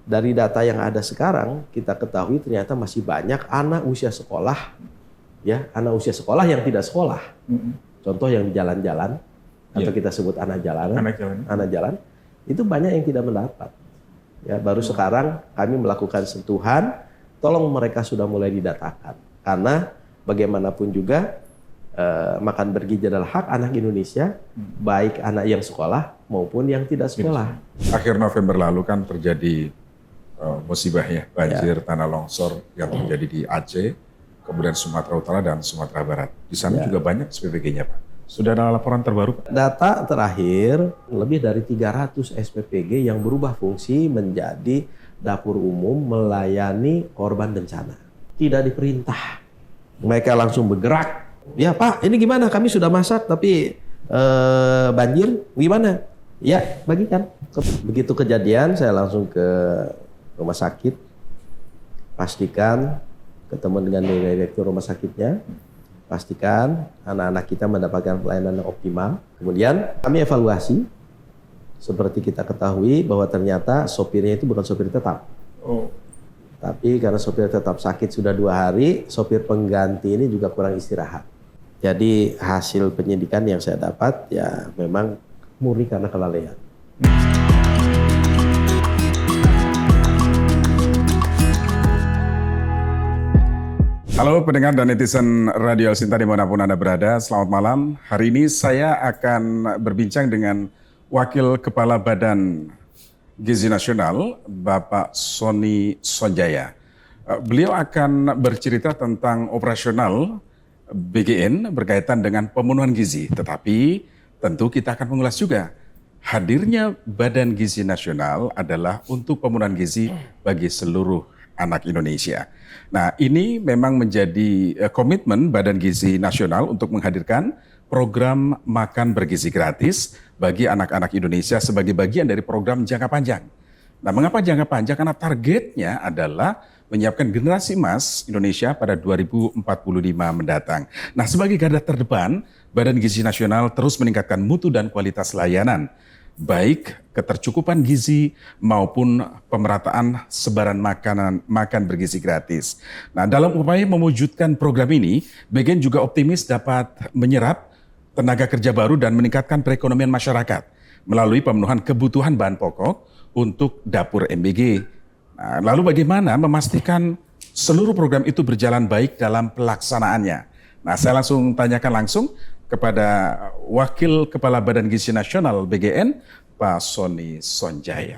dari data yang ada sekarang kita ketahui ternyata masih banyak anak usia sekolah, ya, anak usia sekolah yang tidak sekolah. Contoh yang di jalan-jalan atau kita sebut anak jalanan, anak jalan itu banyak yang tidak mendapat. Ya, baru sekarang kami melakukan sentuhan, tolong mereka sudah mulai didatakan. Karena bagaimanapun juga makan bergizi adalah hak anak Indonesia, baik anak yang sekolah maupun yang tidak sekolah. Akhir November lalu kan terjadi musibah ya, banjir, tanah longsor yang terjadi di Aceh, kemudian Sumatera Utara dan Sumatera Barat. Di sana juga banyak SPPG-nya, Pak. Sudah ada laporan terbaru, Pak? Data terakhir, lebih dari 300 SPPG yang berubah fungsi menjadi dapur umum melayani korban bencana. Tidak diperintah. Mereka langsung bergerak. Ya Pak, ini gimana? Kami sudah masak tapi banjir, gimana? Ya, bagikan. Begitu kejadian, saya langsung ke rumah sakit. Pastikan ketemu dengan direktur rumah sakitnya. Pastikan anak-anak kita mendapatkan pelayanan yang optimal. Kemudian kami evaluasi, seperti kita ketahui bahwa ternyata sopirnya itu bukan sopir tetap. Tapi karena sopir tetap sakit sudah 2 hari, sopir pengganti ini juga kurang istirahat. Jadi hasil penyidikan yang saya dapat ya memang murni karena kelalaian. Halo pendengar dan netizen Radio El Sinta dimanapun Anda berada, selamat malam. Hari ini saya akan berbincang dengan Wakil Kepala Badan Gizi Nasional, Bapak Sony Sonjaya. Beliau akan bercerita tentang operasional BGN berkaitan dengan pemenuhan gizi. Tetapi tentu kita akan mengulas juga hadirnya Badan Gizi Nasional adalah untuk pemenuhan gizi bagi seluruh anak Indonesia. Nah, ini memang menjadi komitmen Badan Gizi Nasional untuk menghadirkan program makan bergizi gratis bagi anak-anak Indonesia sebagai bagian dari program jangka panjang. Nah, mengapa jangka panjang? Karena targetnya adalah menyiapkan generasi emas Indonesia pada 2045 mendatang. Nah, sebagai garda terdepan, Badan Gizi Nasional terus meningkatkan mutu dan kualitas layanan, baik ketercukupan gizi maupun pemerataan sebaran makan bergizi gratis. Nah, dalam upaya mewujudkan program ini, BGN juga optimis dapat menyerap tenaga kerja baru dan meningkatkan perekonomian masyarakat melalui pemenuhan kebutuhan bahan pokok untuk dapur MBG. Nah, lalu bagaimana memastikan seluruh program itu berjalan baik dalam pelaksanaannya? Nah, saya langsung tanyakan langsung kepada Wakil Kepala Badan Gizi Nasional BGN, Pak Sony Sonjaya.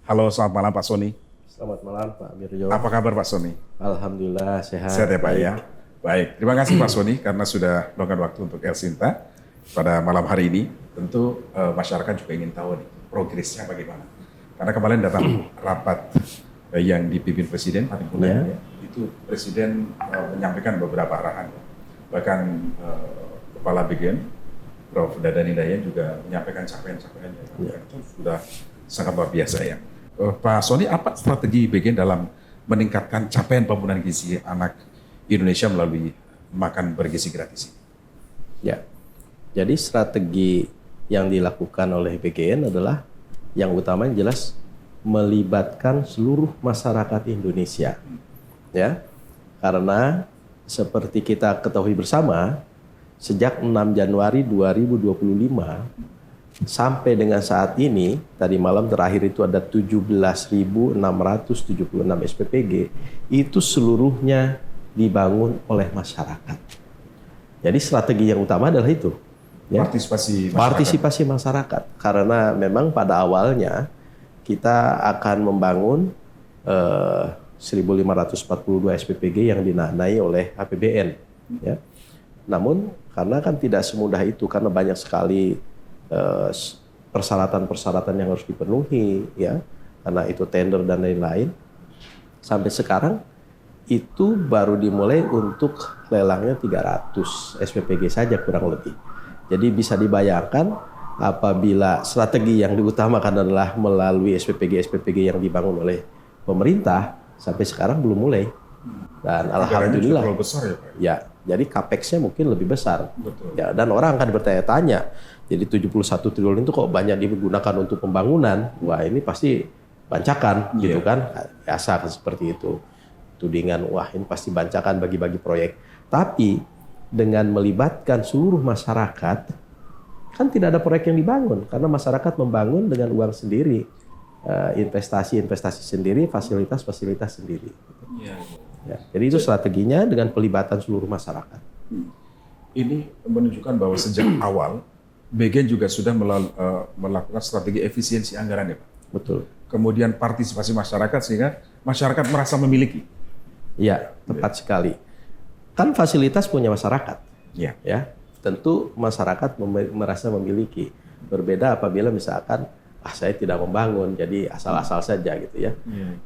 Halo, selamat malam Pak Sony. Selamat malam Pak Mirjo. Apa kabar Pak Sony? Alhamdulillah sehat. Sehat ya Pak ya. Baik, terima kasih Pak Sony karena sudah meluangkan waktu untuk El Sinta pada malam hari ini. Tentu masyarakat juga ingin tahu nih progresnya bagaimana. Karena kemarin datang rapat yang dipimpin Presiden paripurna itu Presiden menyampaikan beberapa arahan. Bahkan Kepala BGN, Prof. Dadan Hidayat juga menyampaikan capaian-capaiannya. Itu sudah sangat luar biasa ya. Pak Sony, apa strategi BGN dalam meningkatkan capaian pemenuhan gizi anak Indonesia melalui makan bergizi gratis? Ya, jadi strategi yang dilakukan oleh BGN adalah yang utama yang jelas melibatkan seluruh masyarakat Indonesia. Ya, karena seperti kita ketahui bersama, sejak 6 Januari 2025 sampai dengan saat ini, tadi malam terakhir itu ada 17.676 SPPG, itu seluruhnya dibangun oleh masyarakat. Jadi strategi yang utama adalah itu. Ya, partisipasi masyarakat. Karena memang pada awalnya kita akan membangun 1.542 SPPG yang dinanai oleh APBN. Ya. Namun karena kan tidak semudah itu, karena banyak sekali persyaratan-persyaratan yang harus dipenuhi, ya, karena itu tender dan lain-lain. Sampai sekarang itu baru dimulai untuk lelangnya 300 SPPG saja kurang lebih. Jadi bisa dibayangkan apabila strategi yang diutamakan adalah melalui SPPG yang dibangun oleh pemerintah, sampai sekarang belum mulai. Dan alhamdulillah besar ya, Pak? Ya, jadi capex-nya mungkin lebih besar. Betul. Ya, dan orang akan bertanya-tanya, jadi 71 triliun itu kok banyak digunakan untuk pembangunan? Wah, ini pasti bancakan gitu kan, biasa seperti itu. Tudingan, wah ini pasti bancakan bagi-bagi proyek. Tapi dengan melibatkan seluruh masyarakat, kan tidak ada proyek yang dibangun karena masyarakat membangun dengan uang sendiri, investasi sendiri, fasilitas sendiri. Ya, jadi itu strateginya dengan pelibatan seluruh masyarakat. Ini menunjukkan bahwa sejak awal BG juga sudah melakukan strategi efisiensi anggaran ya Pak. Betul. Kemudian partisipasi masyarakat sehingga masyarakat merasa memiliki. Ya, tepat sekali. Kan fasilitas punya masyarakat. Ya. Ya, tentu masyarakat merasa memiliki. Berbeda apabila misalkan saya tidak membangun, jadi asal-asal saja gitu ya.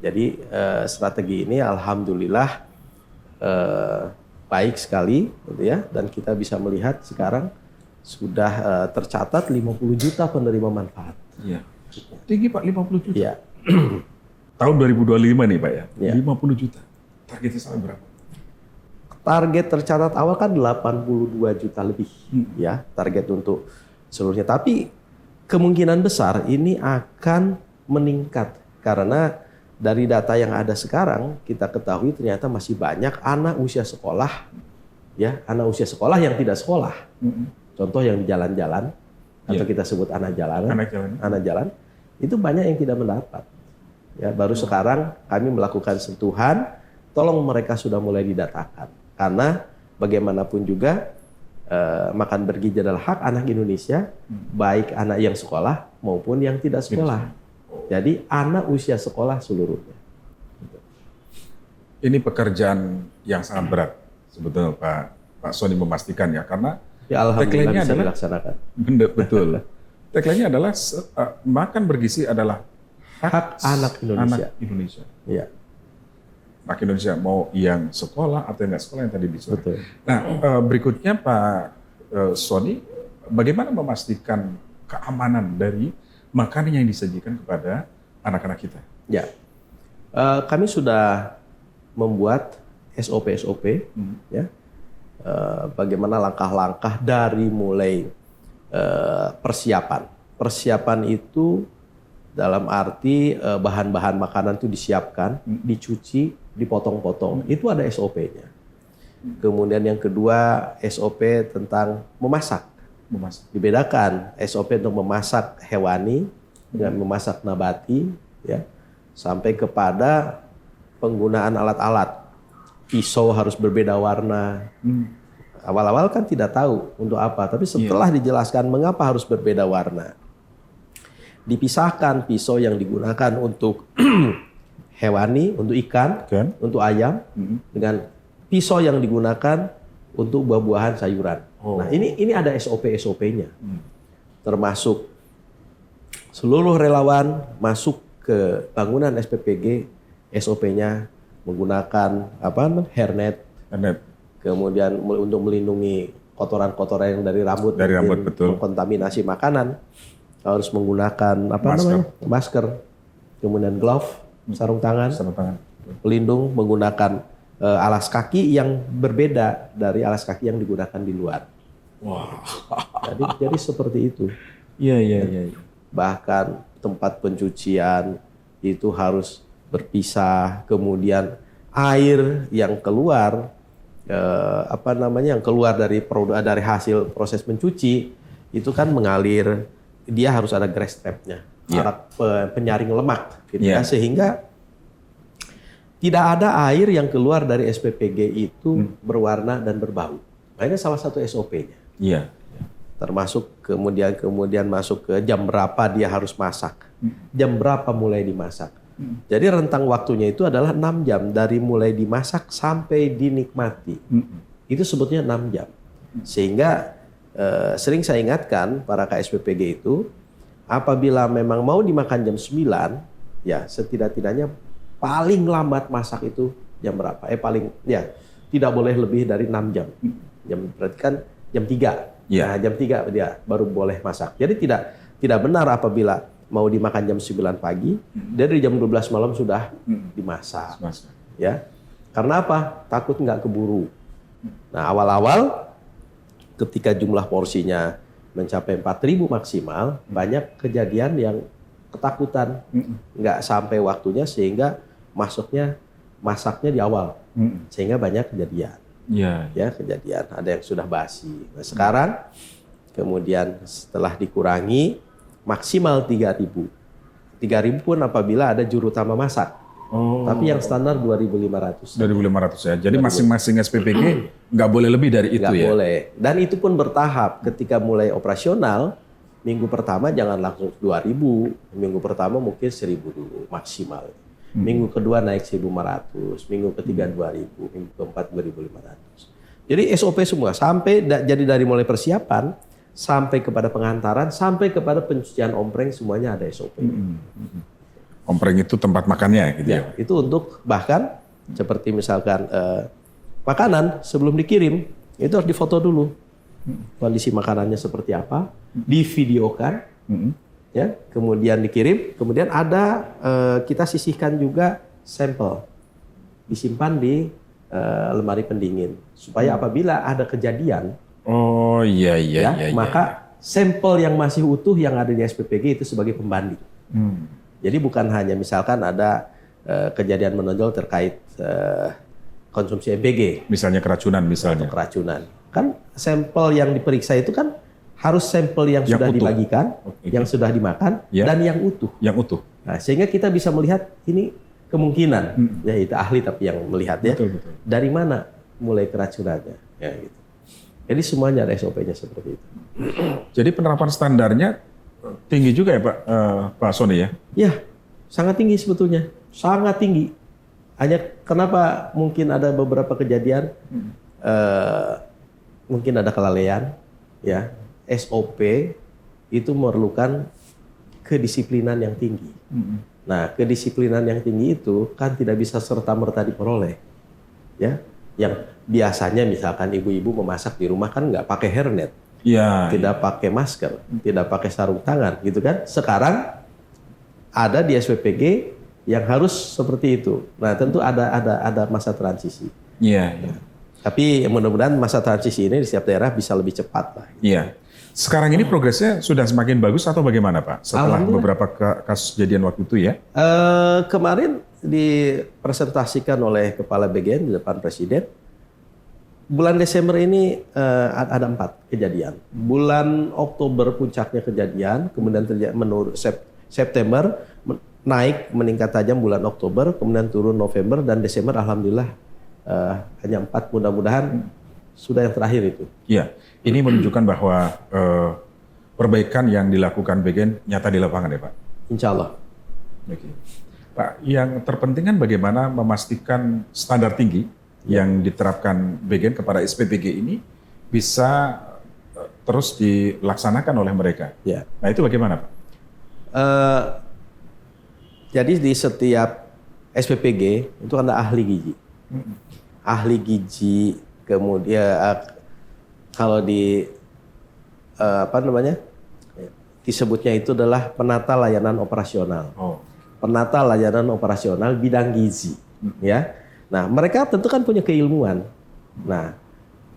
Jadi strategi ini alhamdulillah baik sekali gitu ya, dan kita bisa melihat sekarang sudah tercatat 50 juta penerima manfaat. Iya. Tinggi Pak, 50 juta. Iya. Tahun 2025 nih Pak ya, Ya. 50 juta. Targetnya sampai berapa? Target tercatat awal kan 82 juta lebih ya, target untuk seluruhnya. Tapi kemungkinan besar ini akan meningkat karena dari data yang ada sekarang kita ketahui ternyata masih banyak anak usia sekolah ya, anak usia sekolah yang tidak sekolah. Contoh yang di jalan-jalan atau kita sebut anak jalan itu banyak yang tidak mendapat. Ya, baru sekarang kami melakukan sentuhan, tolong mereka sudah mulai didatakan. Karena bagaimanapun juga makan bergizi adalah hak anak Indonesia, baik anak yang sekolah maupun yang tidak sekolah. Jadi anak usia sekolah seluruhnya. Ini pekerjaan yang sangat berat sebetulnya Pak Sony memastikan ya, karena Ya alhamdulillah bisa adalah, dilaksanakan. Betul. Tagline-nya adalah makan bergizi adalah hak anak Indonesia. Iya. Anak Indonesia mau yang sekolah atau yang nggak sekolah yang tadi disebut. Betul. Nah, berikutnya Pak Sony, bagaimana memastikan keamanan dari makanan yang disajikan kepada anak-anak kita? Ya, kami sudah membuat SOP, ya. Bagaimana langkah-langkah dari mulai persiapan. Persiapan itu dalam arti bahan-bahan makanan itu disiapkan, dicuci, dipotong-potong. Itu ada SOP-nya. Kemudian yang kedua SOP tentang memasak. Dibedakan SOP untuk memasak hewani dengan memasak nabati, ya, sampai kepada penggunaan alat-alat. Pisau harus berbeda warna. Awal-awal kan tidak tahu untuk apa, tapi setelah dijelaskan mengapa harus berbeda warna. Dipisahkan pisau yang digunakan untuk hewani, untuk ikan, untuk ayam, dengan pisau yang digunakan untuk buah-buahan sayuran. Nah, ini ada SOP-nya. Termasuk seluruh relawan masuk ke bangunan SPPG, SOP-nya menggunakan hairnet. Kemudian untuk melindungi kotoran-kotoran yang dari rambut betul. Kontaminasi makanan harus menggunakan masker. Kemudian glove, sarung tangan. Pelindung, menggunakan alas kaki yang berbeda dari alas kaki yang digunakan di luar. Wow. Jadi seperti itu. Iya. Bahkan tempat pencucian itu harus berpisah, kemudian air yang keluar yang keluar dari hasil proses mencuci itu kan mengalir, dia harus ada grease trap-nya, alat penyaring lemak gitu ya, sehingga tidak ada air yang keluar dari SPPG itu berwarna dan berbau. Nah, ini salah satu SOP-nya. Iya. Termasuk kemudian masuk ke jam berapa dia harus masak, jam berapa mulai dimasak. Jadi rentang waktunya itu adalah 6 jam dari mulai dimasak sampai dinikmati. Itu sebutnya 6 jam. Sehingga sering saya ingatkan para KSPPG itu, apabila memang mau dimakan jam 9, ya setidak-tidaknya paling lambat masak itu jam berapa? Tidak boleh lebih dari 6 jam. Berarti kan jam 3. Nah, jam 3 dia baru boleh masak. Jadi tidak benar apabila mau dimakan jam 9 pagi, dari jam 12 malam sudah dimasak. Ya. Karena apa? Takut nggak keburu. Nah, awal-awal ketika jumlah porsinya mencapai 4.000 maksimal, banyak kejadian yang ketakutan, nggak sampai waktunya sehingga masaknya di awal, sehingga banyak kejadian. Ya kejadian, ada yang sudah basi. Nah sekarang kemudian setelah dikurangi maksimal 3.000 pun apabila ada juru utama masak. Tapi yang standar 2.500. 2.500 ya. Jadi masing-masing SPPG nggak boleh lebih dari itu nggak ya? boleh. Dan itu pun bertahap. Ketika mulai operasional, minggu pertama jangan langsung 2.000. Minggu pertama mungkin 1.000 dulu maksimal. Minggu kedua naik 1.500. Minggu ketiga 2.000. Minggu keempat 2.500. Jadi SOP semua. Jadi dari mulai persiapan, sampai kepada pengantaran, sampai kepada pencucian ompreng, semuanya ada SOP. Ompreng itu tempat makannya gitu ya? Itu untuk bahkan seperti misalkan makanan sebelum dikirim itu harus difoto dulu kondisi makanannya seperti apa, divideokan, ya, kemudian dikirim, kemudian ada kita sisihkan juga sampel, disimpan di lemari pendingin supaya apabila ada kejadian, maka sampel yang masih utuh yang ada di SPPG itu sebagai pembanding. Jadi bukan hanya misalkan ada kejadian menonjol terkait konsumsi MPG. Misalnya keracunan misalnya. Keracunan. Kan sampel yang diperiksa itu kan harus sampel yang sudah utuh. Dibagikan, yang sudah dimakan, dan yang utuh. Yang utuh. Nah, sehingga kita bisa melihat ini kemungkinan, ya itu ahli tapi yang melihat ya. Betul. Dari mana mulai keracunannya. Ya, gitu. Jadi semuanya ada SOP-nya seperti itu. Jadi penerapan standarnya tinggi juga ya Pak Sony ya? Ya, sangat tinggi sebetulnya, sangat tinggi. Hanya kenapa mungkin ada beberapa kejadian, mungkin ada kelalaian, ya. SOP itu memerlukan kedisiplinan yang tinggi. Nah, kedisiplinan yang tinggi itu kan tidak bisa serta-merta diperoleh, ya. Yang biasanya misalkan ibu-ibu memasak di rumah kan nggak pakai hairnet. Tidak pakai masker, tidak pakai sarung tangan, gitu kan? Sekarang ada di SPPG yang harus seperti itu. Nah, tentu ada masa transisi. Tapi mudah-mudahan masa transisi ini di setiap daerah bisa lebih cepat, Pak. Sekarang ini progresnya sudah semakin bagus atau bagaimana, Pak? Setelah beberapa kasus kejadian waktu itu ya? Kemarin dipresentasikan oleh Kepala BGN di depan Presiden. Bulan Desember ini ada 4 kejadian. Bulan Oktober puncaknya kejadian, kemudian menurut September naik meningkat tajam bulan Oktober, kemudian turun November dan Desember alhamdulillah hanya 4. Mudah-mudahan sudah yang terakhir itu. Iya, ini menunjukkan bahwa perbaikan yang dilakukan BGN nyata di lapangan ya Pak? Insya Allah. Oke. Pak, yang terpenting kan bagaimana memastikan standar tinggi yang diterapkan BGN kepada SPPG ini bisa terus dilaksanakan oleh mereka. Ya. Nah itu bagaimana Pak? Jadi di setiap SPPG itu ada ahli gizi. Ahli gizi, kemudian kalau disebutnya itu adalah penata layanan operasional. Penata layanan operasional bidang gizi, ya. Nah, mereka tentu kan punya keilmuan. Nah,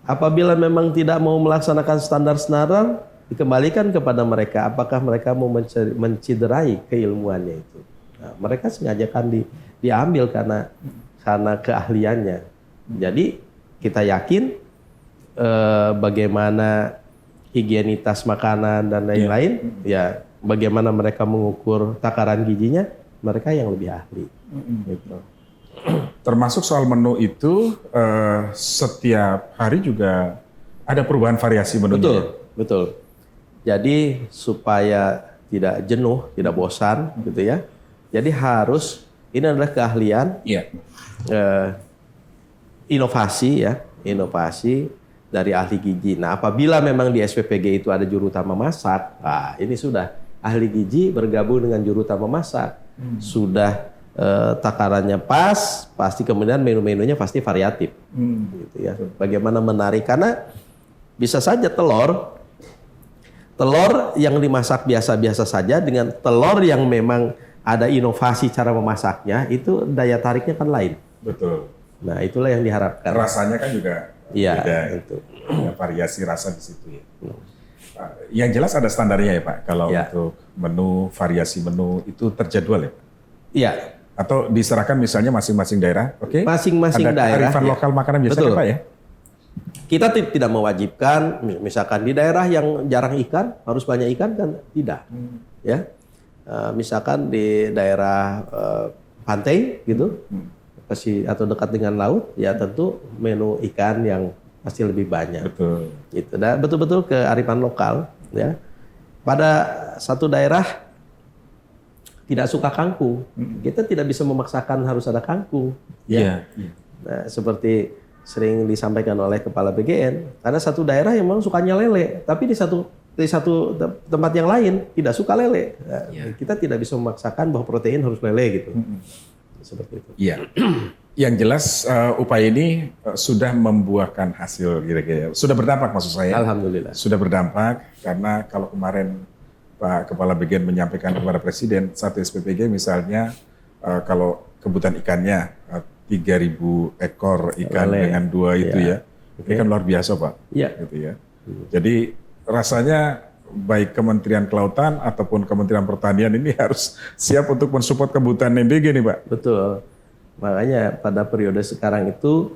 apabila memang tidak mau melaksanakan standar-standar, dikembalikan kepada mereka apakah mereka mau menciderai keilmuannya itu. Nah, mereka sengaja kan diambil karena keahliannya. Jadi kita yakin bagaimana higienitas makanan dan lain-lain, ya bagaimana mereka mengukur takaran gizinya, mereka yang lebih ahli. Gitu. Termasuk soal menu itu setiap hari juga ada perubahan variasi menunya. Betul. Jadi supaya tidak jenuh, tidak bosan, gitu ya. Jadi harus ini adalah keahlian, inovasi ya, inovasi dari ahli gizi. Nah, apabila memang di SPPG itu ada juru utama masak, nah ini sudah ahli gizi bergabung dengan juru utama masak, sudah takarannya pas, pasti kemudian menu-menunya pasti variatif, gitu ya. Bagaimana menarik, karena bisa saja telur yang dimasak biasa-biasa saja dengan telur yang memang ada inovasi cara memasaknya, itu daya tariknya kan lain. Betul. Nah, itulah yang diharapkan. Rasanya kan juga beda. Itu. Ada variasi rasa di situ ya. Yang jelas ada standarnya ya Pak, kalau untuk menu, variasi menu itu terjadwal ya? Iya. Atau diserahkan misalnya masing-masing daerah, oke? Masing-masing Ada daerah. kearifan lokal makanan biasanya Betul. Pak ya? Kita tidak mewajibkan, misalkan di daerah yang jarang ikan harus banyak ikan kan tidak, ya. Misalkan di daerah pantai gitu, atau dekat dengan laut, ya tentu menu ikan yang pasti lebih banyak. Betul. Gitu. Dan betul-betul kearifan lokal, ya. Pada satu daerah tidak suka kangkung, kita tidak bisa memaksakan harus ada kangkung. Iya. Nah, seperti sering disampaikan oleh Kepala BGN, karena satu daerah yang memang sukanya lele, tapi di satu tempat yang lain tidak suka lele. Nah, kita tidak bisa memaksakan bahwa protein harus lele gitu. Seperti itu. Iya. Yang jelas upaya ini sudah membuahkan hasil kira-kira. Sudah berdampak maksud saya. Alhamdulillah. Sudah berdampak karena kalau kemarin Pak Kepala BGN menyampaikan kepada Presiden satu SPPG misalnya kalau kebutuhan ikannya 3.000 ekor ikan lele. dengan 2 itu ya. Ini kan luar biasa Pak. Iya. Gitu ya. Jadi rasanya baik Kementerian Kelautan ataupun Kementerian Pertanian ini harus siap untuk mensupport kebutuhan MBG nih Pak. Betul. Makanya pada periode sekarang itu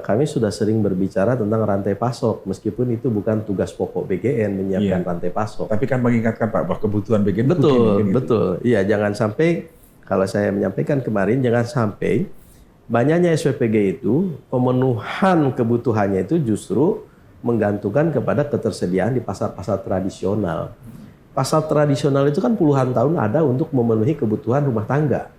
kami sudah sering berbicara tentang rantai pasok, meskipun itu bukan tugas pokok BGN menyiapkan rantai pasok. Tapi kan mengingatkan Pak bahwa kebutuhan BGN Betul. Iya, jangan sampai kalau saya menyampaikan kemarin, jangan sampai banyaknya SPPG itu pemenuhan kebutuhannya itu justru menggantungkan kepada ketersediaan di pasar-pasar tradisional. Pasar tradisional itu kan puluhan tahun ada untuk memenuhi kebutuhan rumah tangga.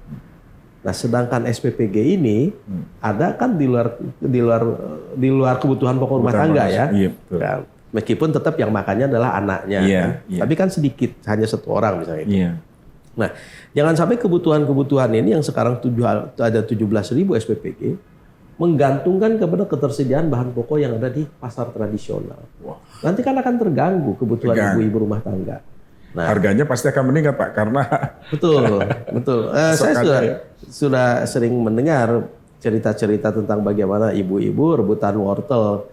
Nah, sedangkan SPPG ini ada kan di luar kebutuhan pokok rumah tangga ya. Iya, betul. Nah, meskipun tetap yang makannya adalah anaknya, kan? Tapi kan sedikit, hanya satu orang misalnya itu. Iya. Nah, jangan sampai kebutuhan-kebutuhan ini yang sekarang ada 17.000 SPPG menggantungkan kepada ketersediaan bahan pokok yang ada di pasar tradisional. Wah. Nanti kan akan terganggu kebutuhan ibu-ibu rumah tangga. Nah, harganya pasti akan meningkat Pak karena betul. Saya sudah sering mendengar cerita-cerita tentang bagaimana ibu-ibu rebutan wortel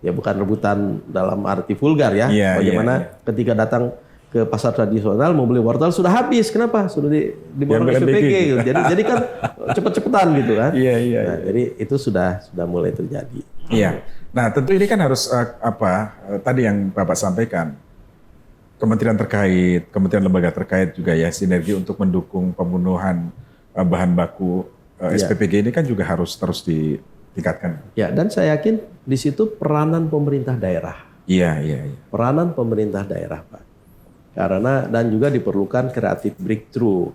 bukan rebutan dalam arti vulgar ya. Bagaimana ketika datang ke pasar tradisional mau beli wortel sudah habis. Kenapa? Sudah diborong SPPG gitu. Jadi kan cepet-cepetan gitu kan. Nah, jadi itu sudah mulai terjadi. Iya. Nah, tentu ini kan harus tadi yang Bapak sampaikan. Kementerian terkait, kementerian lembaga terkait juga ya sinergi untuk mendukung pemenuhan bahan baku SPPG ini kan juga harus terus ditingkatkan. Ya, dan saya yakin di situ peranan pemerintah daerah. Iya. Peranan pemerintah daerah, Pak. Karena dan juga diperlukan creative breakthrough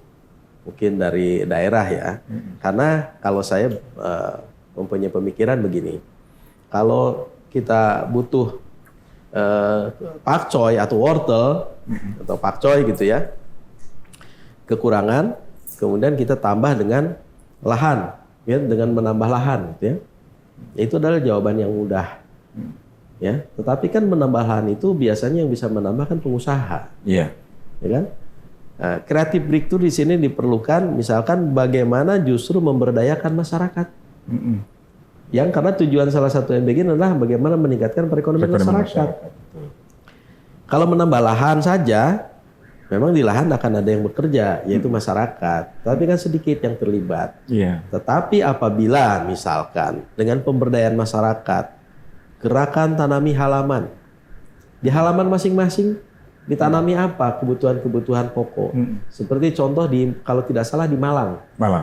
mungkin dari daerah ya. Karena kalau saya mempunyai pemikiran begini, kalau kita butuh pakcoy atau wortel atau pakcoy gitu ya, kekurangan, kemudian kita tambah dengan lahan, ya, dengan menambah lahan, gitu ya. Itu adalah jawaban yang mudah, ya. Tetapi kan menambah lahan itu biasanya yang bisa menambah kan pengusaha, ya kan? Nah, creative breakthrough di sini diperlukan, misalkan bagaimana justru memberdayakan masyarakat. Yang karena tujuan salah satu MBG adalah bagaimana meningkatkan perekonomian masyarakat. Kalau menambah lahan saja, memang di lahan akan ada yang bekerja, yaitu masyarakat. Tapi kan sedikit yang terlibat. Tetapi apabila misalkan dengan pemberdayaan masyarakat, gerakan tanami halaman, di halaman masing-masing ditanami apa kebutuhan-kebutuhan pokok. Seperti contoh kalau tidak salah di Malang.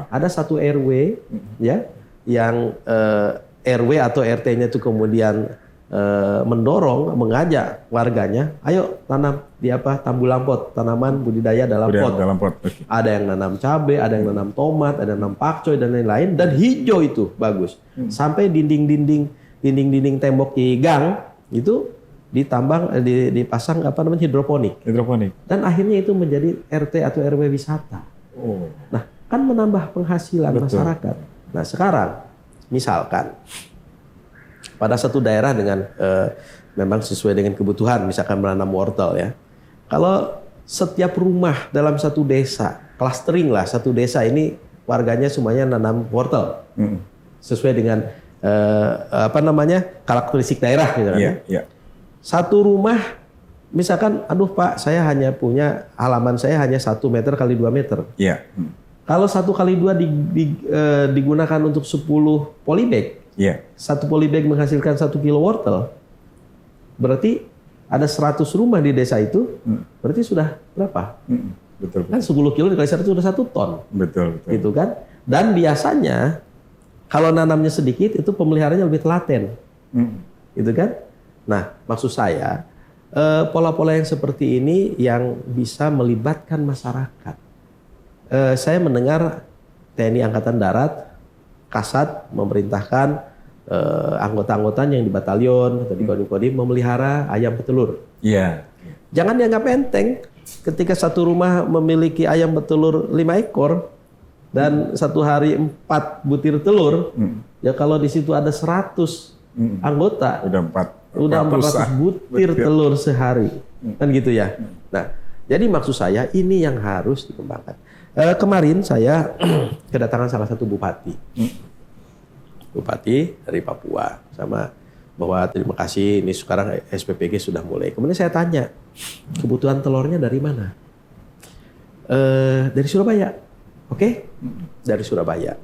Ada satu RW ya, yang RW atau RT-nya itu kemudian mendorong, mengajak warganya, ayo tanam di Tambu Lampot, tanaman budidaya dalam pot. Ada yang nanam cabai, ada yang nanam tomat, ada yang nanam pakcoy dan lain-lain, dan hijau itu bagus. Sampai dinding-dinding tembok di gang itu dipasang hidroponik. Dan akhirnya itu menjadi RT atau RW wisata. Nah, kan menambah penghasilan masyarakat. Nah, sekarang misalkan pada satu daerah dengan memang sesuai dengan kebutuhan, misalkan menanam wortel ya. Kalau setiap rumah dalam satu desa, clustering lah, satu desa ini warganya semuanya nanam wortel. Sesuai dengan karakteristik daerah gitu kan. Satu rumah misalkan, aduh Pak, saya hanya punya halaman saya hanya 1 meter kali 2 meter. Iya. Kalau 1 kali 2 digunakan untuk 10 polybag, Iya. 1 polybag menghasilkan 1 kilo wortel, berarti ada 100 rumah di desa itu, berarti sudah berapa? Betul. Kan 10 kilo dikali 100 sudah 1 ton. Betul. Gitu kan? Dan biasanya kalau nanamnya sedikit itu pemeliharaannya lebih telaten. Gitu kan? Nah, maksud saya pola-pola yang seperti ini yang bisa melibatkan masyarakat. Saya mendengar TNI Angkatan Darat, Kasat memerintahkan anggota-anggotanya yang di batalion atau di kodim-kodim memelihara ayam petelur. Iya. Jangan dianggap enteng ketika satu rumah memiliki ayam petelur 5 ekor dan satu hari 4 butir telur. Ya kalau di situ ada 100 anggota, udah 400 butir telur sehari. Kan gitu ya. Nah, jadi maksud saya ini yang harus dikembangkan. Kemarin saya kedatangan salah satu bupati. Bupati dari Papua sama bahwa terima kasih ini sekarang SPPG sudah mulai. Kemudian saya tanya, kebutuhan telurnya dari mana? Dari Surabaya. Oke? Dari Surabaya.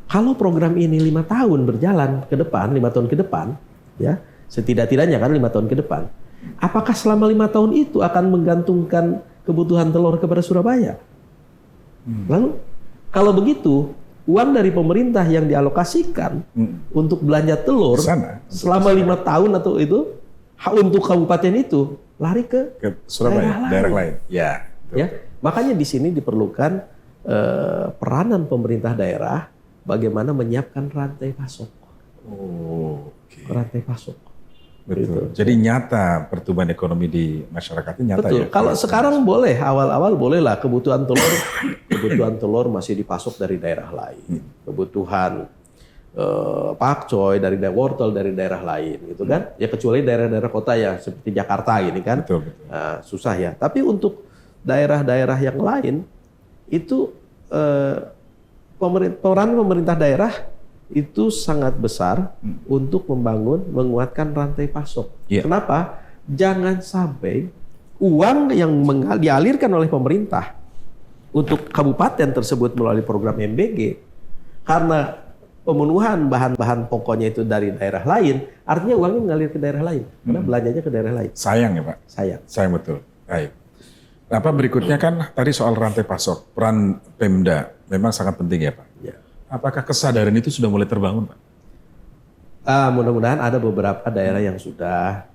Kalau program ini 5 tahun berjalan ke depan, 5 tahun ke depan, ya, setidak-tidaknya kan 5 tahun ke depan, apakah selama 5 tahun itu akan menggantungkan kebutuhan telur kepada Surabaya? Lalu, kalau begitu, uang dari pemerintah yang dialokasikan untuk belanja telur selama 5 tahun atau itu untuk kabupaten itu lari ke Surabaya, daerah lain. Ya. Makanya di sini diperlukan peranan pemerintah daerah bagaimana menyiapkan rantai pasok. Rantai pasok. Betul. Gitu. Jadi nyata pertumbuhan ekonomi di masyarakatnya nyata. Betul. Ya. Kalau sekarang boleh, awal-awal bolehlah kebutuhan telur masih dipasok dari daerah lain. Kebutuhan pakcoy dari daerah wortel dari daerah lain, gitu kan? Ya kecuali daerah-daerah kota ya seperti Jakarta ini kan, betul. Susah ya. Tapi untuk daerah-daerah yang lain itu peran pemerintah daerah itu sangat besar untuk menguatkan rantai pasok. Kenapa? Jangan sampai uang yang dialirkan oleh pemerintah untuk kabupaten tersebut melalui program MBG karena pemenuhan bahan-bahan pokoknya itu dari daerah lain, artinya uangnya mengalir ke daerah lain, karena belanjanya ke daerah lain. Sayang ya Pak? Sayang betul. Baik. Apa berikutnya kan tadi soal rantai pasok, peran Pemda memang sangat penting ya Pak? Ya. Apakah kesadaran itu sudah mulai terbangun Pak? Mudah-mudahan ada beberapa daerah yang sudah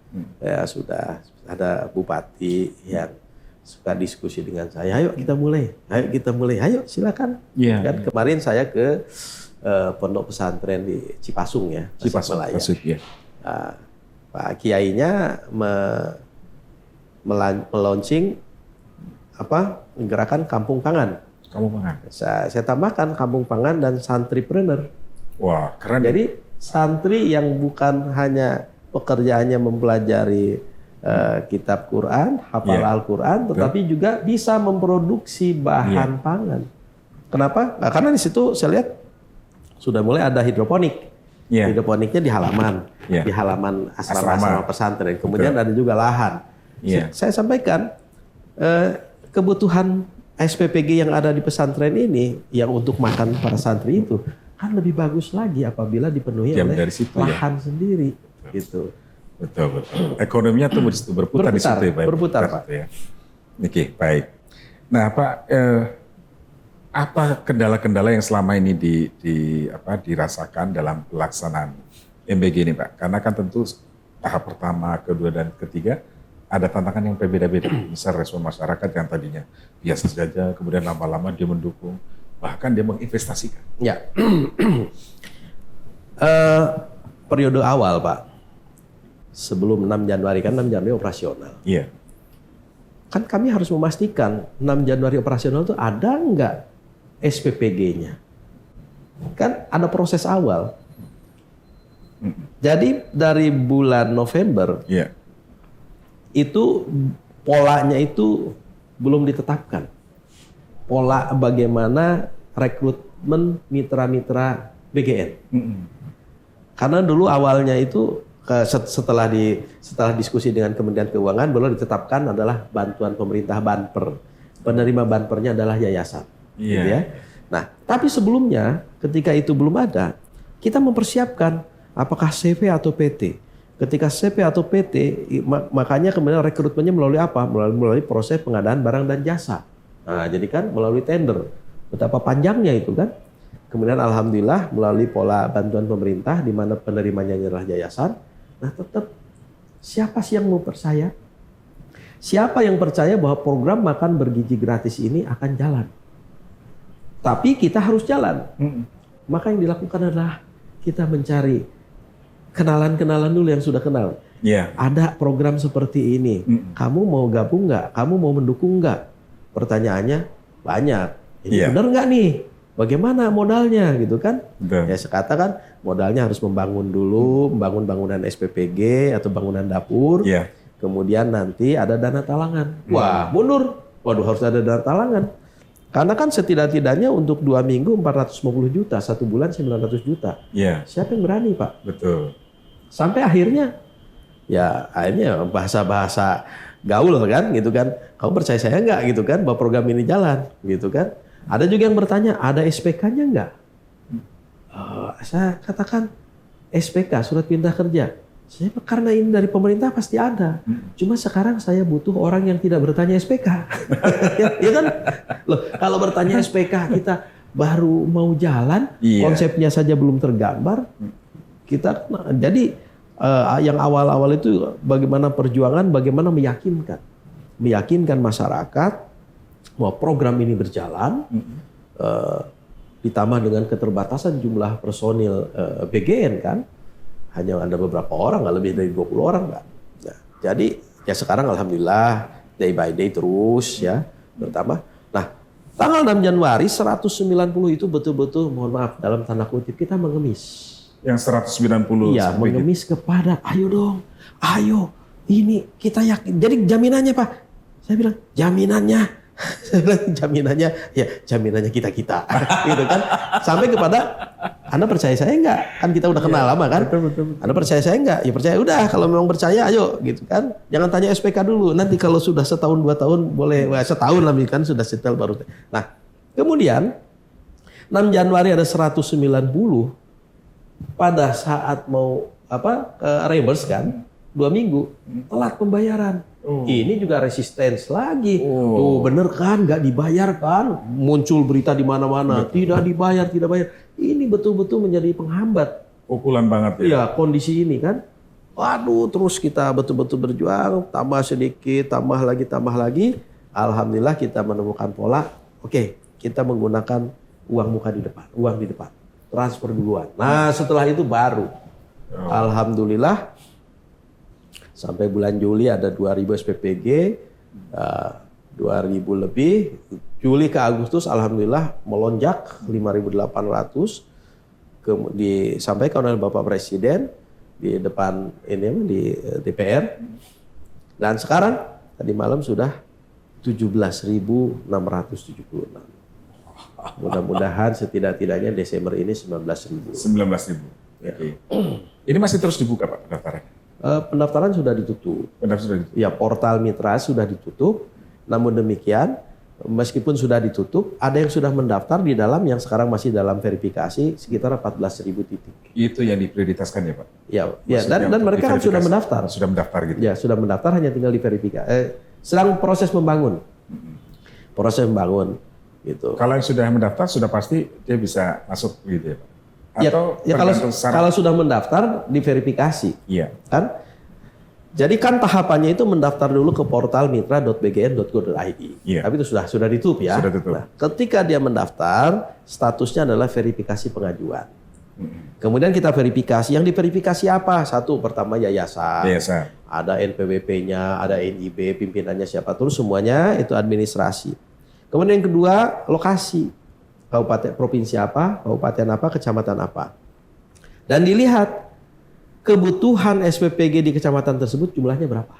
ada bupati yang suka diskusi dengan saya, ayo kita mulai, ayo silakan. Kan kemarin saya ke pondok pesantren di Cipasung ya, Cipasung, ya. Pak Kiainya melaunching gerakan Kampung Pangan. Saya tambahkan Kampung Pangan dan santripreneur. Wah, keren. Jadi santri yang bukan hanya pekerjaannya mempelajari kitab Quran, hafal Al-Quran, tetapi juga bisa memproduksi bahan pangan. Kenapa? Nah, karena di situ saya lihat sudah mulai ada hidroponik. Hidroponiknya di halaman asrama pesantren. Kemudian ada juga lahan. Saya sampaikan kebutuhan SPPG yang ada di pesantren ini yang untuk makan para santri itu kan lebih bagus lagi apabila dipenuhi oleh lahan sendiri. Gitu. Betul. Ekonominya tumbuh di situ, berputar di situ ya Pak. Berputar Pak. Ya. Oke, baik. Nah Pak, apa kendala-kendala yang selama ini dirasakan dalam pelaksanaan MBG ini Pak? Karena kan tentu tahap pertama, kedua, dan ketiga ada tantangan yang berbeda-beda. Misal respon masyarakat yang tadinya biasa saja, kemudian lama-lama dia mendukung, bahkan dia menginvestasikan. Ya. Periode awal Pak, sebelum 6 Januari kan 6 Januari operasional. Iya. Kan kami harus memastikan 6 Januari operasional itu ada nggak SPPG-nya. Kan ada proses awal. Jadi dari bulan November itu polanya itu belum ditetapkan. Pola bagaimana rekrutmen mitra-mitra BGN. Karena dulu awalnya itu setelah diskusi dengan Kementerian Keuangan baru ditetapkan adalah bantuan pemerintah Banper. Penerima Banpernya adalah yayasan. Gitu ya. Nah, tapi sebelumnya ketika itu belum ada, kita mempersiapkan apakah CV atau PT. Ketika CV atau PT, makanya kemudian rekrutmennya melalui apa? Melalui proses pengadaan barang dan jasa. Nah, jadi kan melalui tender. Betapa panjangnya itu kan. Kemudian alhamdulillah melalui pola bantuan pemerintah di mana penerimanya adalah yayasan. Nah, tetap siapa sih yang mau percaya? Siapa yang percaya bahwa program makan bergizi gratis ini akan jalan? Tapi kita harus jalan. Maka yang dilakukan adalah kita mencari kenalan-kenalan dulu yang sudah kenal. Ada program seperti ini. Kamu mau gabung nggak? Kamu mau mendukung nggak? Pertanyaannya banyak. Ini benar nggak nih? Bagaimana modalnya gitu kan? Ya saya katakan modalnya harus membangun dulu, membangun bangunan SPPG atau bangunan dapur. Kemudian nanti ada dana talangan. Wah, mundur. Waduh, harus ada dana talangan. Karena kan setidak-tidaknya untuk 2 minggu 450 juta, 1 bulan 900 juta. Siapa yang berani, Pak? Betul. Sampai akhirnya bahasa-bahasa gaul kan gitu kan. Kamu percaya saya enggak gitu kan bahwa program ini jalan gitu kan. Ada juga yang bertanya, ada SPK-nya enggak? Saya katakan SPK, surat perintah kerja. Saya karena ini dari pemerintah pasti ada. Cuma sekarang saya butuh orang yang tidak bertanya SPK. ya kan? Loh, kalau bertanya SPK kita baru mau jalan, konsepnya saja belum tergambar. Kita jadi yang awal-awal itu bagaimana perjuangan, bagaimana meyakinkan masyarakat bahwa program ini berjalan. Ditambah dengan keterbatasan jumlah personil BGN kan. Hanya ada beberapa orang, nggak lebih dari 20 orang. Nah, jadi ya sekarang alhamdulillah day by day terus ya bertambah. Nah, tanggal 6 Januari 190 itu betul-betul mohon maaf dalam tanda kutip kita mengemis. Yang 190. Iya, mengemis kepada ayo dong, ayo ini kita yakin. Jadi jaminannya Pak, saya bilang jaminannya. Saya bilang jaminannya kita gitu kan. Sampai kepada Anda percaya saya enggak? Kan kita udah kenal lama kan? Betul. Anda percaya saya enggak? Ya percaya udah, kalau memang percaya ayo gitu kan. Jangan tanya SPK dulu. Nanti kalau sudah setahun 2 tahun boleh, setahun lah kan sudah setel baru. Nah, kemudian 6 Januari ada 190 pada saat mau reimburse kan 2 minggu telat pembayaran. Ini juga resistance lagi. Tuh bener kan, nggak dibayar kan? Muncul berita di mana-mana, tidak dibayar. Ini betul-betul menjadi penghambat. Pukulan banget ya. Iya, kondisi ini kan. Waduh, terus kita betul-betul berjuang, tambah sedikit, tambah lagi. Alhamdulillah kita menemukan pola. Oke, kita menggunakan uang di depan, transfer duluan. Nah, setelah itu baru. Alhamdulillah. Sampai bulan Juli ada 2.000 SPPG, 2.000 lebih. Juli ke Agustus alhamdulillah melonjak 5.800. Disampaikan oleh Bapak Presiden di depan di DPR. Dan sekarang tadi malam sudah 17.676. Mudah-mudahan setidak-tidaknya Desember ini 19.000. 19.000. Ya. Ini masih terus dibuka Pak pendaftarannya? Pendaftaran sudah ditutup. Ya, portal mitra sudah ditutup. Namun demikian, meskipun sudah ditutup, ada yang sudah mendaftar di dalam yang sekarang masih dalam verifikasi sekitar 14.000 titik. Itu yang diprioritaskan ya Pak? Ya dan mereka kan sudah mendaftar. Sudah mendaftar gitu? Ya, sudah mendaftar, hanya tinggal diverifikasi. Sedang proses membangun. Proses membangun. Gitu. Kalau yang sudah mendaftar, sudah pasti dia bisa masuk gitu ya Pak? Atau kalau sudah mendaftar diverifikasi, kan? Jadi kan tahapannya itu mendaftar dulu ke portal mitra.bgn.go.id. Tapi itu sudah ditutup ya. Nah, ketika dia mendaftar, statusnya adalah verifikasi pengajuan. Kemudian kita verifikasi. Yang diverifikasi apa? Satu, pertama yayasan. Ada NPWP-nya, ada NIB, pimpinannya siapa, terus semuanya itu administrasi. Kemudian yang kedua, lokasi. Kabupaten, provinsi apa, kabupaten apa, kecamatan apa. Dan dilihat kebutuhan SPPG di kecamatan tersebut jumlahnya berapa.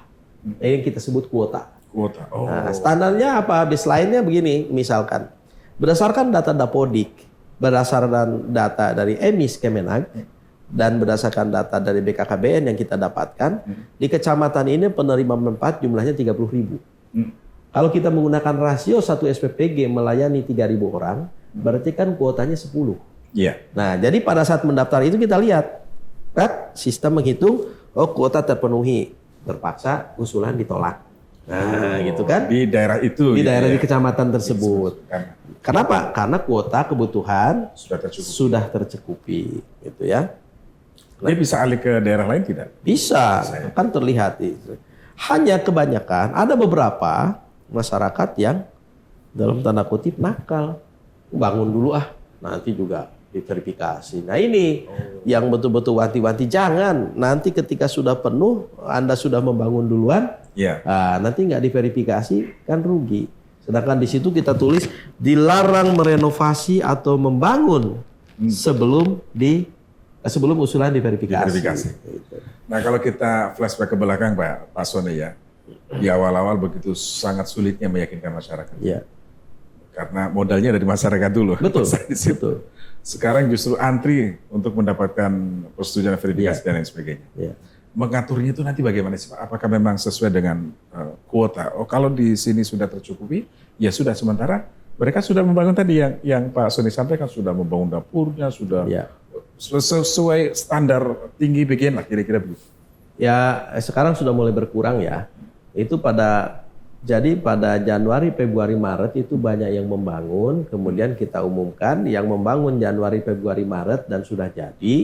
Yang kita sebut kuota. Nah, standarnya apa? Baseline-nya begini, misalkan. Berdasarkan data Dapodik, berdasarkan data dari Emis Kemenag, dan berdasarkan data dari BKKBN yang kita dapatkan, di kecamatan ini penerima manfaat jumlahnya 30.000. Kalau kita menggunakan rasio 1 SPPG melayani 3.000 orang, berarti kan kuotanya 10. Iya. Nah, jadi pada saat mendaftar itu kita lihat, kan sistem menghitung, oh kuota terpenuhi, terpaksa usulan ditolak. Nah, gitu kan? Di daerah itu. Di gitu daerah ya. di kecamatan tersebut. Kenapa? Karena kuota kebutuhan sudah tercukupi, gitu ya. Dia bisa alih ke daerah lain tidak? Bisa, kan terlihat itu. Hanya kebanyakan ada beberapa masyarakat yang dalam tanda kutip nakal, bangun dulu nanti juga diverifikasi. Nah ini yang betul-betul wanti-wanti, jangan nanti ketika sudah penuh Anda sudah membangun duluan, nanti nggak diverifikasi kan rugi. Sedangkan di situ kita tulis dilarang merenovasi atau membangun sebelum usulan diverifikasi. Gitu. Nah kalau kita flashback ke belakang Pak Sony ya, di awal-awal begitu sangat sulitnya meyakinkan masyarakat. Ya. Karena modalnya dari masyarakat dulu. Betul. Betul. Sekarang justru antri untuk mendapatkan persetujuan verifikasi dan lain sebagainya. Ya. Mengaturnya itu nanti bagaimana sih Pak? Apakah memang sesuai dengan kuota? Oh kalau di sini sudah tercukupi, ya sudah sementara mereka sudah membangun tadi yang Pak Sony sampaikan, sudah membangun dapurnya, sudah sesuai standar tinggi BGN lah kira-kira begitu. Ya sekarang sudah mulai berkurang ya. Itu pada Januari, Februari, Maret itu banyak yang membangun, kemudian kita umumkan yang membangun Januari, Februari, Maret dan sudah jadi,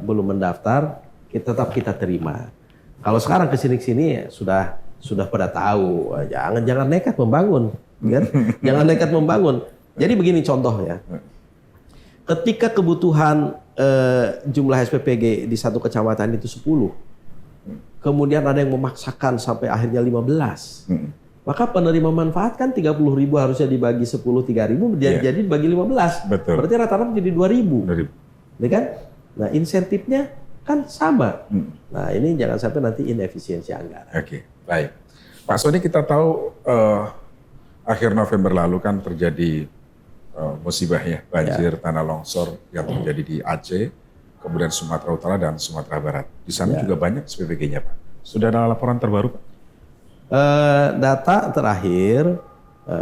belum mendaftar, tetap kita terima. Kalau sekarang kesini sudah pada tahu, jangan nekat membangun, kan? Jangan nekat membangun. Jadi begini contoh ya, ketika kebutuhan jumlah SPPG di satu kecamatan itu 10, kemudian ada yang memaksakan sampai akhirnya 15. Maka penerima manfaat kan 30.000 harusnya dibagi 10, 3.000 jadi dibagi 15. Betul. Berarti rata-rata jadi 2.000. Ya kan? Nah, insentifnya kan sama. Nah, ini jangan sampai nanti inefisiensi anggaran. Oke, baik. Pak Sony, kita tahu akhir November lalu kan terjadi musibah ya, banjir, tanah longsor yang terjadi di Aceh, kemudian Sumatera Utara dan Sumatera Barat. Di sana juga banyak SPPG-nya Pak. Sudah ada laporan terbaru Pak? Data terakhir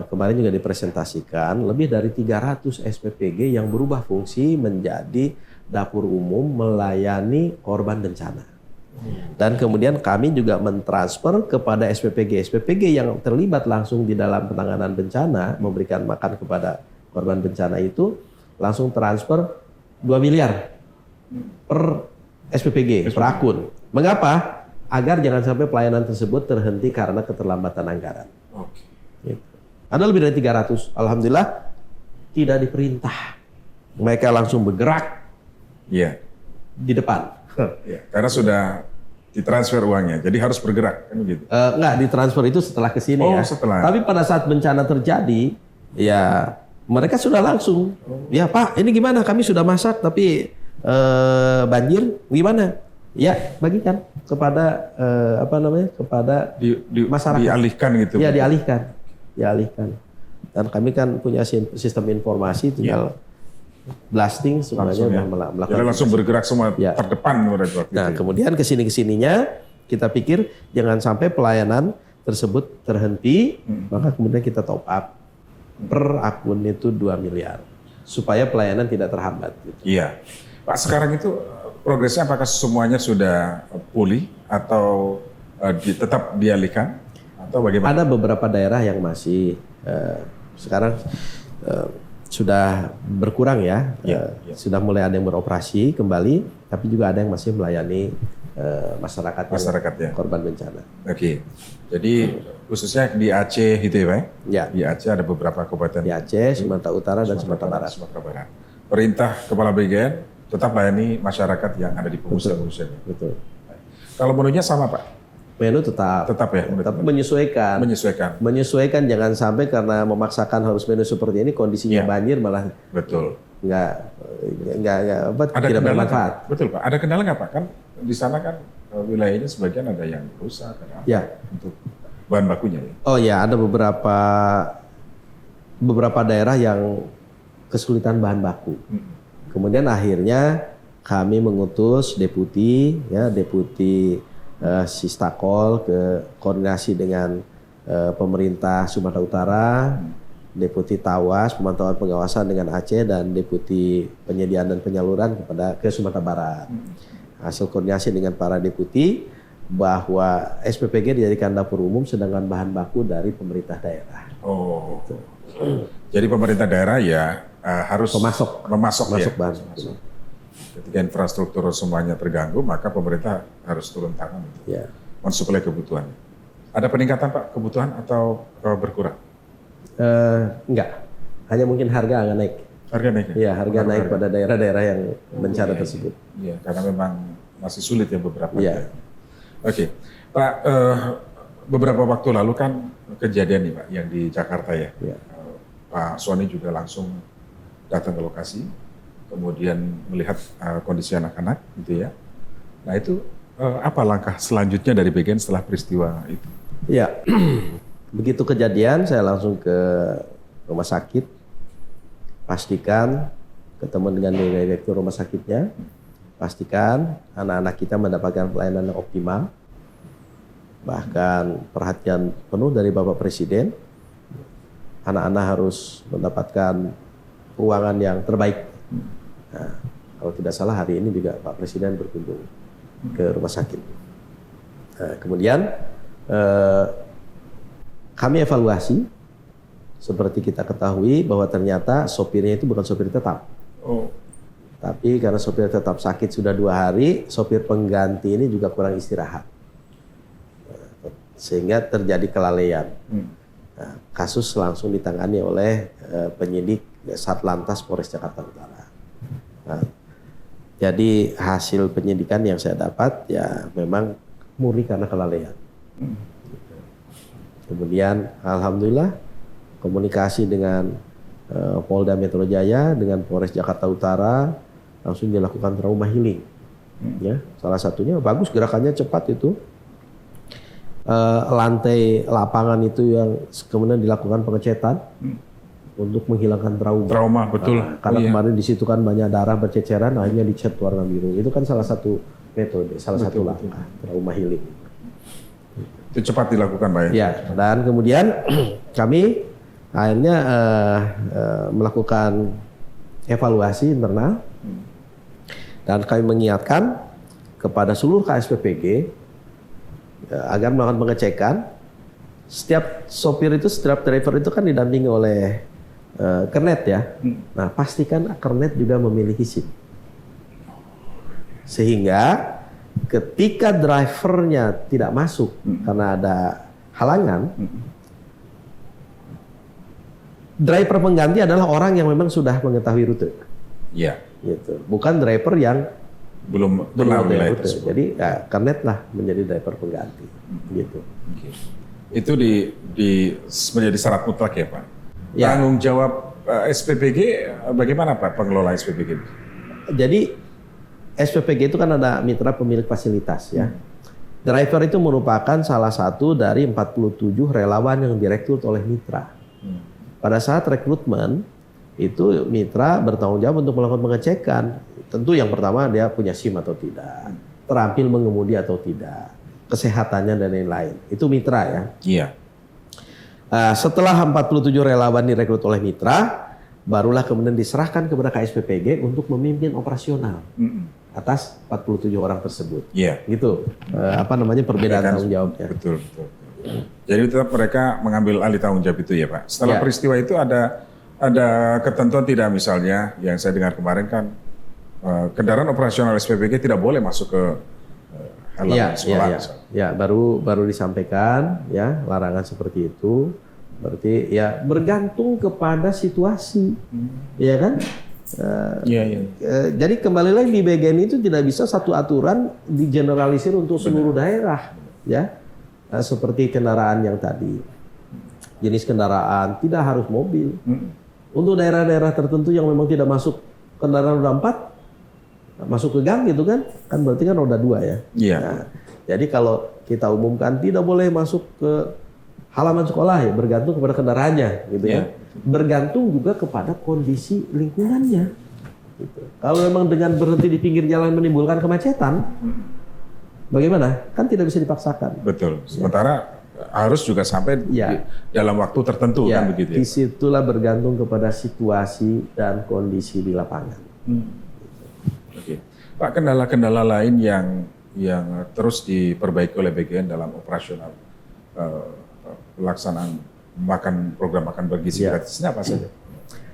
kemarin juga dipresentasikan, lebih dari 300 SPPG yang berubah fungsi menjadi dapur umum melayani korban bencana. Dan kemudian kami juga mentransfer kepada SPPG yang terlibat langsung di dalam penanganan bencana, memberikan makan kepada korban bencana itu, langsung transfer 2 miliar per SPPG, per akun. Mengapa? Agar jangan sampai pelayanan tersebut terhenti karena keterlambatan anggaran. Oke. Gitu. Ada lebih dari 300. Alhamdulillah tidak diperintah. Mereka langsung bergerak di depan. Karena sudah ditransfer uangnya, jadi harus bergerak kan begitu. Enggak, ditransfer itu setelah ke sini ya. Setelah. Tapi pada saat bencana terjadi, ya mereka sudah langsung. Ya Pak, ini gimana? Kami sudah masak tapi banjir gimana? Ya bagikan kepada kepada masyarakat. Dialihkan gitu. Ya dialihkan. Dan kami kan punya sistem informasi, tinggal blasting semuanya melakukan. Jadi langsung bergerak semua terdepan. Nah kemudian kesininya kita pikir jangan sampai pelayanan tersebut terhenti, maka kemudian kita top up per akun itu 2 miliar supaya pelayanan tidak terhambat. Gitu. Iya. Pak, sekarang itu progresnya apakah semuanya sudah pulih atau tetap dialihkan atau bagaimana? Ada beberapa daerah yang masih sekarang sudah berkurang ya, sudah mulai ada yang beroperasi kembali, tapi juga ada yang masih melayani masyarakat yang korban bencana. Oke, jadi khususnya di Aceh itu ya Pak? Ya. Di Aceh ada beberapa kabupaten. Di Aceh, Sumatera Utara dan Sumatera Barat. Perintah Kepala BGN tetap layani masyarakat yang ada di pengungsian. Betul. Kalau menunya sama Pak? Menu tetap ya. Tapi menyesuaikan, jangan sampai karena memaksakan harus menu seperti ini kondisinya banjir malah nggak tidak bermanfaat. Betul Pak. Ada kendala nggak Pak? Kan di sana kan wilayahnya sebagian ada yang rusak, untuk bahan bakunya. Oh ya, ada beberapa daerah yang kesulitan bahan baku. Kemudian akhirnya kami mengutus deputi Sistakol ke koordinasi dengan pemerintah Sumatera Utara, deputi Tawas pemantauan pengawasan dengan Aceh, dan deputi penyediaan dan penyaluran ke Sumatera Barat. Hasil koordinasi dengan para deputi bahwa SPPG dijadikan dapur umum sedangkan bahan baku dari pemerintah daerah. Oh, jadi pemerintah daerah ya harus memasok bahan. Ketika infrastruktur semuanya terganggu, maka pemerintah harus turun tangan untuk mensuplai kebutuhan. Ada peningkatan Pak kebutuhan atau berkurang? Enggak, hanya mungkin harga agak naik. Harga naik? Iya, harga naik pada daerah-daerah yang bencana tersebut. Iya, karena memang masih sulit ya beberapa. Iya. Oke, Pak, beberapa waktu lalu kan kejadian nih Pak yang di Jakarta ya. Pak Sony juga langsung datang ke lokasi, kemudian melihat kondisi anak-anak gitu ya. Nah itu apa langkah selanjutnya dari BGN setelah peristiwa itu? Ya, begitu kejadian saya langsung ke rumah sakit, pastikan ketemu dengan direktur rumah sakitnya, pastikan anak-anak kita mendapatkan pelayanan yang optimal, bahkan perhatian penuh dari Bapak Presiden. Anak-anak harus mendapatkan ruangan yang terbaik. Nah, kalau tidak salah hari ini juga Pak Presiden berkunjung ke rumah sakit. Nah, kemudian kami evaluasi, seperti kita ketahui bahwa ternyata sopirnya itu bukan sopir tetap. Tapi karena sopir tetap sakit sudah 2 hari, sopir pengganti ini juga kurang istirahat. Sehingga terjadi kelalaian. Nah, kasus langsung ditangani oleh penyidik Satlantas Polres Jakarta Utara. Nah, jadi hasil penyidikan yang saya dapat ya memang murni karena kelalaian. Kemudian alhamdulillah komunikasi dengan Polda Metro Jaya dengan Polres Jakarta Utara langsung dilakukan trauma healing. Ya, salah satunya bagus, gerakannya cepat itu. Lantai lapangan itu yang kemudian dilakukan pengecetan untuk menghilangkan trauma. Trauma betul. Karena kemarin di situ kan banyak darah berceceran, akhirnya dicat warna biru. Itu kan salah satu metode, salah satu langkah trauma healing. Itu cepat dilakukan Pak ya? Ya, dan kemudian kami akhirnya melakukan evaluasi internal dan kami mengingatkan kepada seluruh KSPPG agar melakukan pengecekan. Setiap sopir itu, setiap driver itu kan didampingi oleh kernet ya. Nah, pastikan kernet juga memiliki SIM. Sehingga ketika drivernya tidak masuk karena ada halangan, driver pengganti adalah orang yang memang sudah mengetahui rute. Iya. Gitu. Bukan driver yang belum kenal wilayah rute. tersebut. Jadi ya, kernet lah menjadi driver pengganti. Gitu. Itu menjadi syarat mutlak ya Pak? Ya. Tanggung jawab SPPG bagaimana Pak pengelola SPPG? Jadi SPPG itu kan ada mitra pemilik fasilitas ya. Driver itu merupakan salah satu dari 47 relawan yang direkrut oleh mitra. Pada saat rekrutmen itu mitra bertanggung jawab untuk melakukan pengecekan. Tentu yang pertama dia punya SIM atau tidak, terampil mengemudi atau tidak, kesehatannya dan lain-lain. Itu mitra ya. Iya. Setelah 47 relawan direkrut oleh mitra, barulah kemudian diserahkan kepada KSPPG untuk memimpin operasional atas 47 orang tersebut. Iya. Gitu. Perbedaan tanggung jawabnya. Betul. Jadi tetap mereka mengambil alih tanggung jawab itu ya Pak. Setelah peristiwa itu ada ketentuan tidak, misalnya yang saya dengar kemarin kan kendaraan operasional SPPG tidak boleh masuk ke halaman sekolah. Ya, baru disampaikan ya larangan seperti itu. Berarti ya bergantung kepada situasi, ya kan? Jadi kembali lagi di BGN itu tidak bisa satu aturan digeneralisir untuk seluruh daerah, ya. Seperti kendaraan yang tadi, jenis kendaraan tidak harus mobil. Untuk daerah-daerah tertentu yang memang tidak masuk kendaraan roda 4, masuk ke gang gitu kan berarti kan roda 2 ya. Nah, jadi kalau kita umumkan tidak boleh masuk ke halaman sekolah ya bergantung kepada kendaraannya gitu ya. Bergantung juga kepada kondisi lingkungannya. Gitu. Kalau memang dengan berhenti di pinggir jalan menimbulkan kemacetan, bagaimana? Kan tidak bisa dipaksakan. Betul. Sementara harus juga sampai dalam waktu tertentu kan begitu ya. Disitulah bergantung kepada situasi dan kondisi di lapangan. Oke. Pak, kendala-kendala lain yang terus diperbaiki oleh BGN dalam operasional pelaksanaan program makan bergizi gratisnya apa saja?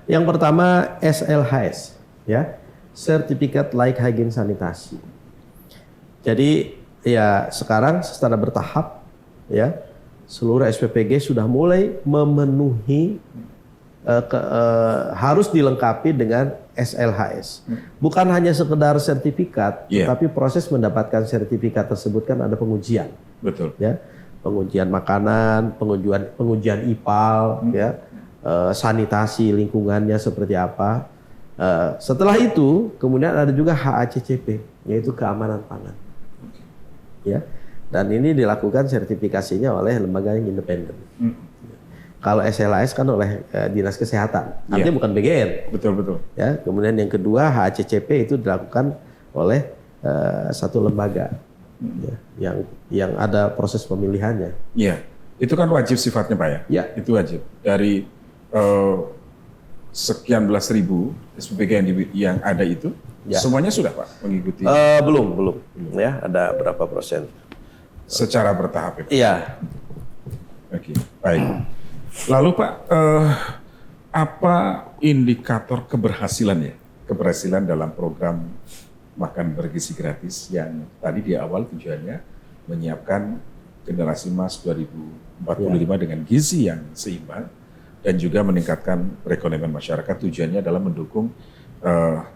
Yang pertama SLHS, ya, Sertifikat Layak Hygiene Sanitasi. Jadi ya sekarang secara bertahap, ya, seluruh SPPG sudah mulai memenuhi harus dilengkapi dengan SLHS. Bukan hanya sekedar sertifikat, tapi proses mendapatkan sertifikat tersebut kan ada pengujian. Betul. Ya, pengujian makanan, pengujian IPAL, ya, sanitasi lingkungannya seperti apa. Setelah itu, kemudian ada juga HACCP, yaitu keamanan pangan. Ya, dan ini dilakukan sertifikasinya oleh lembaga yang independen. Kalau SLHS kan oleh Dinas Kesehatan, artinya bukan BGN. Betul. Ya, kemudian yang kedua HACCP itu dilakukan oleh satu lembaga, yang ada proses pemilihannya. Iya, itu kan wajib sifatnya Pak ya? Ya. Itu wajib. Dari sekian belas ribu SPPG yang ada itu, semuanya sudah Pak mengikuti? Belum. Ya, ada berapa persen? Secara bertahap ya Pak? Iya. Oke, baik. Lalu Pak, apa indikator keberhasilan dalam program makan bergizi gratis yang tadi di awal tujuannya menyiapkan generasi emas 2045 dengan gizi yang seimbang dan juga meningkatkan perekonomian masyarakat, tujuannya adalah mendukung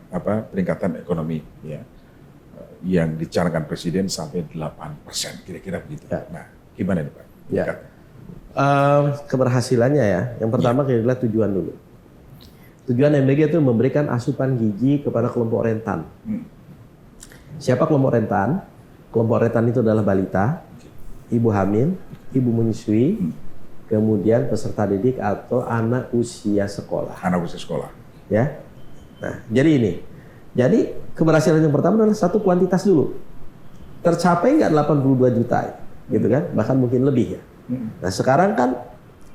peningkatan ekonomi ya, yang dicanangkan Presiden sampai 8% kira-kira begitu. Nah, gimana nih Pak? Keberhasilannya ya, yang pertama kita lihat tujuan dulu. Tujuan MBG itu memberikan asupan gizi kepada kelompok rentan. Siapa kelompok rentan? Kelompok rentan itu adalah balita, ibu hamil, ibu menyusui, kemudian peserta didik atau anak usia sekolah. Anak usia sekolah. Ya. Nah, jadi ini. Jadi keberhasilan yang pertama adalah satu kuantitas dulu. Tercapai nggak 82 juta, gitu kan? Bahkan mungkin lebih ya. Nah sekarang kan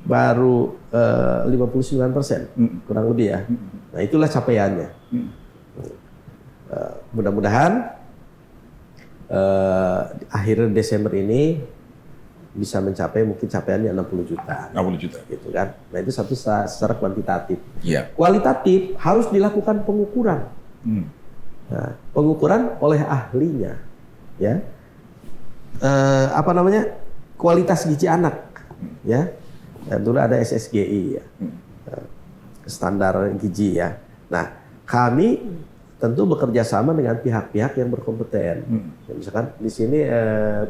baru 59%, kurang lebih ya. Nah itulah capaiannya. Mudah-mudahan akhir Desember ini bisa mencapai mungkin capaiannya 60 juta. 60 juta. Gitu kan. Nah itu satu secara kuantitatif. Yeah. Kualitatif harus dilakukan pengukuran. Nah, pengukuran oleh ahlinya, ya. Kualitas gizi anak, ya. Dan dulu ada SSGI, ya. Standar gizi, ya. Nah, kami tentu bekerja sama dengan pihak-pihak yang berkompeten. Ya, misalkan di sini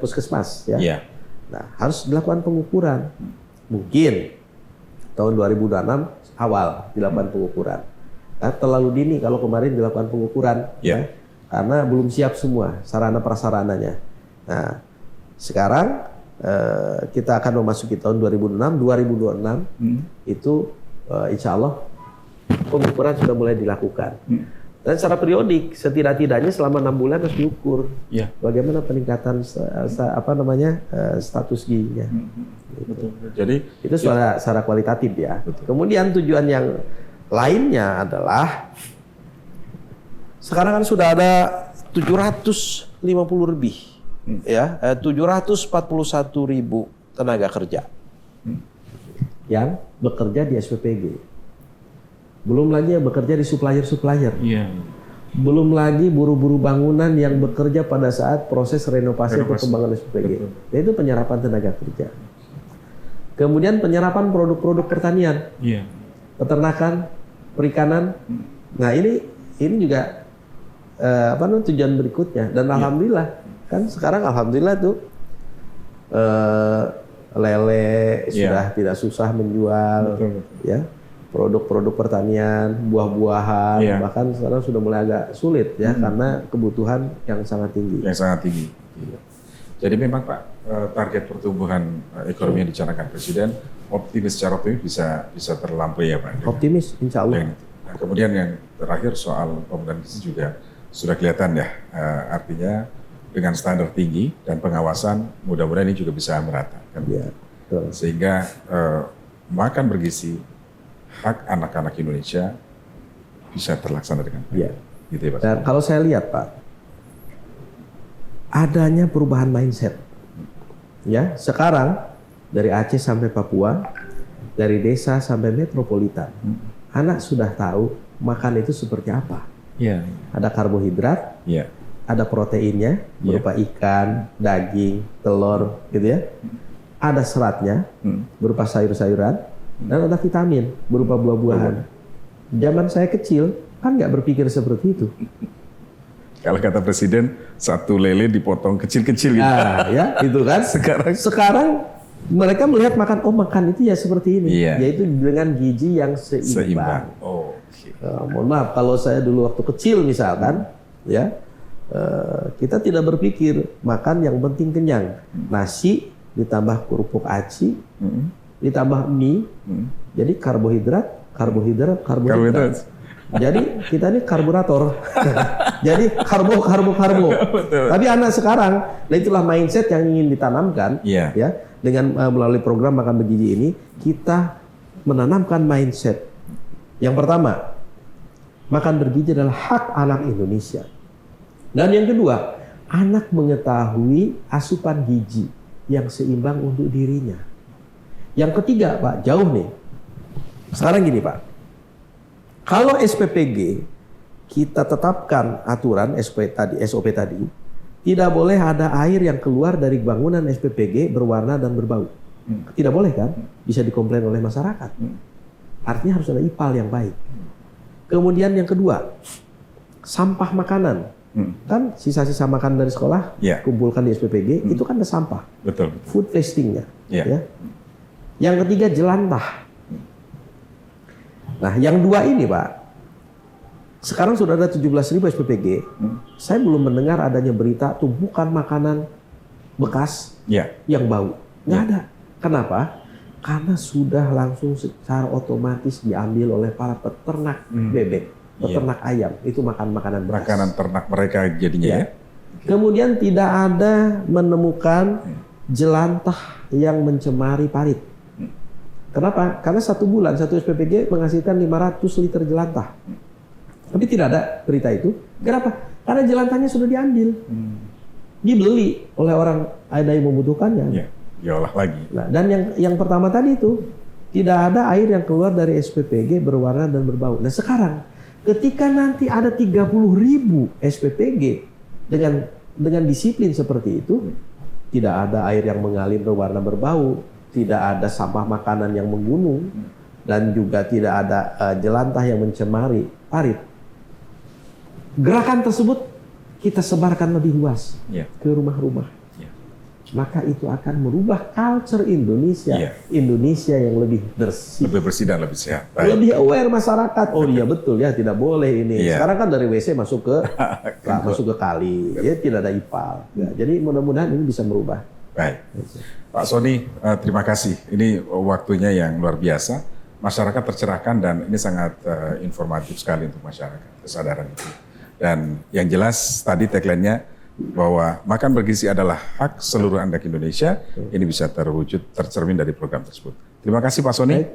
puskesmas, ya. Yeah. Nah, harus dilakukan pengukuran. Mungkin tahun 2026 awal dilakukan pengukuran. Nah, terlalu dini kalau kemarin dilakukan pengukuran, ya. Karena belum siap semua sarana prasarananya. Nah, sekarang kita akan memasuki tahun 2026 itu insya Allah pengukuran sudah mulai dilakukan. Dan secara periodik, setidak-tidaknya selama 6 bulan harus diukur bagaimana peningkatan status gizinya. Betul. Jadi itu secara kualitatif ya. Betul. Kemudian tujuan yang lainnya adalah sekarang kan sudah ada 750 lebih. Ya, 741.000 tenaga kerja yang bekerja di SPPG. Belum lagi yang bekerja di supplier-supplier. Belum lagi buruh-buruh bangunan yang bekerja pada saat proses renovasi perkembangan SPPG. Itu penyerapan tenaga kerja. Kemudian penyerapan produk-produk pertanian, peternakan, perikanan. Nah ini juga tujuan berikutnya. Dan alhamdulillah. Kan sekarang alhamdulillah tuh lele sudah tidak susah menjual, ya, produk-produk pertanian, buah-buahan, bahkan sekarang sudah mulai agak sulit ya karena kebutuhan yang sangat tinggi. Jadi memang Pak, target pertumbuhan ekonomi yang dicanangkan Presiden secara optimis bisa terlampaui ya Pak? Optimis, insya Allah. Nah, kemudian yang terakhir soal pembenahan gizi juga sudah kelihatan ya, artinya dengan standar tinggi dan pengawasan mudah-mudahan ini juga bisa merata kan? Ya, betul. Sehingga makan bergizi hak anak-anak Indonesia bisa terlaksana dengan baik. Ya. Gitu ya, Pak. Dan kalau saya lihat Pak, adanya perubahan mindset. Ya, sekarang dari Aceh sampai Papua, dari desa sampai metropolitan, anak sudah tahu makan itu seperti apa. Iya. Ada karbohidrat, Iya. ada proteinnya berupa ikan, daging, telur, gitu ya. Ada seratnya berupa sayur-sayuran, dan ada vitamin berupa buah-buahan. Zaman saya kecil kan nggak berpikir seperti itu. Kalau kata Presiden, satu lele dipotong kecil-kecil gitu. Nah, ya itu kan. Sekarang mereka melihat makan itu ya seperti ini, Iya. yaitu dengan gizi yang seimbang. Oh, oke. Mohon maaf kalau saya dulu waktu kecil misalkan, ya kita tidak berpikir makan yang penting kenyang, nasi ditambah kerupuk aci, ditambah mie, jadi karbohidrat. Jadi kita ini karburator. Jadi karbo. Tapi anak sekarang, nah itulah mindset yang ingin ditanamkan, Iya. ya dengan melalui program makan bergizi ini kita menanamkan mindset. Yang pertama, makan bergizi adalah hak anak Indonesia. Dan yang kedua, anak mengetahui asupan gizi yang seimbang untuk dirinya. Yang ketiga, Pak, jauh nih. Sekarang gini, Pak. Kalau SPPG kita tetapkan aturan SOP tadi, tidak boleh ada air yang keluar dari bangunan SPPG berwarna dan berbau. Tidak boleh kan? Bisa dikomplain oleh masyarakat. Artinya harus ada IPAL yang baik. Kemudian yang kedua, sampah makanan. Kan sisa-sisa makanan dari sekolah kumpulkan di SPPG, itu kan ada sampah. Betul. Food wasting-nya. Iya. Ya. Yang ketiga jelantah. Nah, yang dua ini, Pak, sekarang sudah ada 17.000 SPPG. Saya belum mendengar adanya berita tumpukan makanan bekas yang bau. Nggak ada. Kenapa? Karena sudah langsung secara otomatis diambil oleh para peternak bebek, peternak ayam. Itu makan makanan bekas. Makanan ternak mereka jadinya ya. Kemudian tidak ada menemukan jelantah yang mencemari parit. Kenapa? Karena satu bulan satu SPPG menghasilkan 500 liter jelantah. Tapi tidak ada berita itu. Kenapa? Karena jelantahnya sudah diambil. Dibeli oleh orang ada yang membutuhkannya. Diolah lagi. Nah, dan yang pertama tadi itu tidak ada air yang keluar dari SPPG berwarna dan berbau. Nah sekarang ketika nanti ada 30.000 SPPG dengan disiplin seperti itu, tidak ada air yang mengalir berwarna berbau, tidak ada sampah makanan yang menggunung, dan juga tidak ada jelantah yang mencemari parit. Gerakan tersebut kita sebarkan lebih luas ke rumah-rumah. Maka itu akan merubah culture Indonesia. Indonesia yang lebih bersih. Lebih bersih dan lebih sehat. Lebih aware masyarakat. Oh iya betul ya, tidak boleh ini. Sekarang kan dari WC masuk ke kali. Ya tidak ada IPAL. Ya, jadi mudah-mudahan ini bisa merubah. Baik. Pak Sony, terima kasih. Ini waktunya yang luar biasa. Masyarakat tercerahkan dan ini sangat informatif sekali untuk masyarakat, kesadaran itu. Dan yang jelas tadi tagline-nya bahwa makan bergizi adalah hak seluruh anak Indonesia. Ini bisa terwujud, tercermin dari program tersebut. Terima kasih Pak Sony.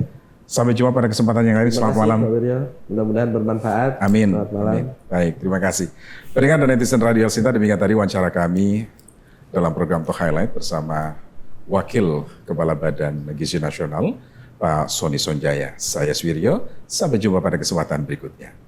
Sampai jumpa pada kesempatan yang lain. Selamat malam. Mudah-mudahan bermanfaat. Amin. Selamat malam. Amin. Baik, terima kasih. Pendengar dan netizen Radio Sinta, demikian tadi wawancara kami dalam program Talk Highlight bersama Wakil Kepala Badan Gizi Nasional, Pak Sony Sonjaya. Saya Swiryo, sampai jumpa pada kesempatan berikutnya.